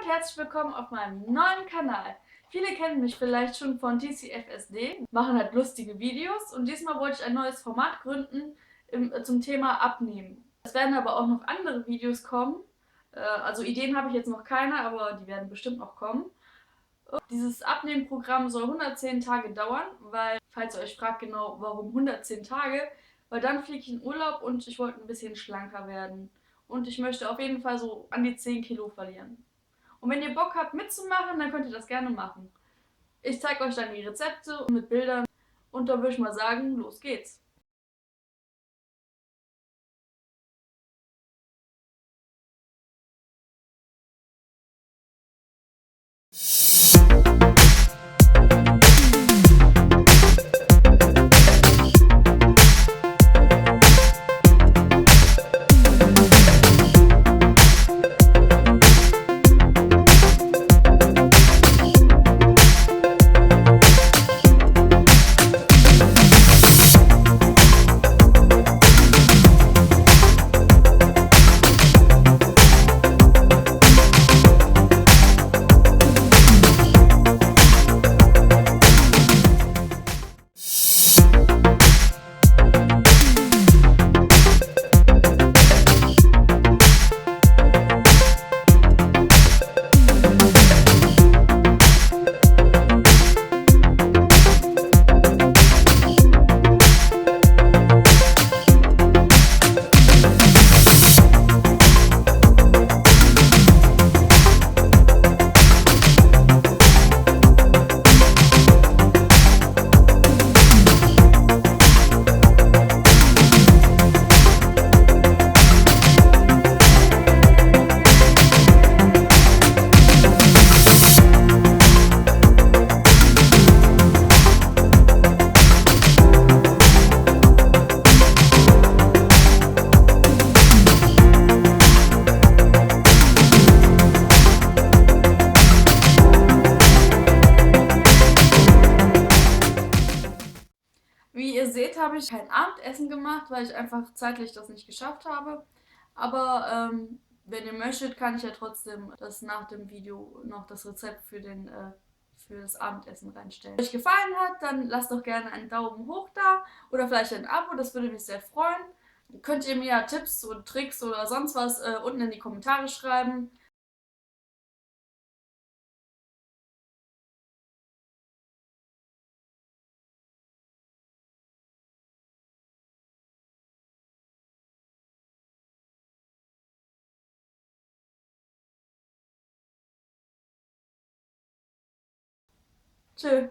und herzlich willkommen auf meinem neuen Kanal. Viele kennen mich vielleicht schon von TCFSD, machen halt lustige Videos und diesmal wollte ich ein neues Format gründen zum Thema Abnehmen. Es werden aber auch noch andere Videos kommen, also Ideen habe ich jetzt noch keine, aber die werden bestimmt noch kommen. Dieses Abnehmprogramm soll 110 Tage dauern, weil, falls ihr euch fragt genau, warum 110 Tage, weil dann fliege ich in Urlaub und ich wollte ein bisschen schlanker werden. Und ich möchte auf jeden Fall so an die 10 Kilo verlieren. Und wenn ihr Bock habt mitzumachen, dann könnt ihr das gerne machen. Ich zeige euch dann die Rezepte mit Bildern und dann würde ich mal sagen, los geht's. Wie ihr seht, habe ich kein Abendessen gemacht, weil ich einfach zeitlich das nicht geschafft habe. Aber wenn ihr möchtet, kann ich ja trotzdem das nach dem Video noch das Rezept für das Abendessen reinstellen. Wenn euch gefallen hat, dann lasst doch gerne einen Daumen hoch da oder vielleicht ein Abo, das würde mich sehr freuen. Könnt ihr mir ja Tipps oder Tricks oder sonst was unten in die Kommentare schreiben. Tschö.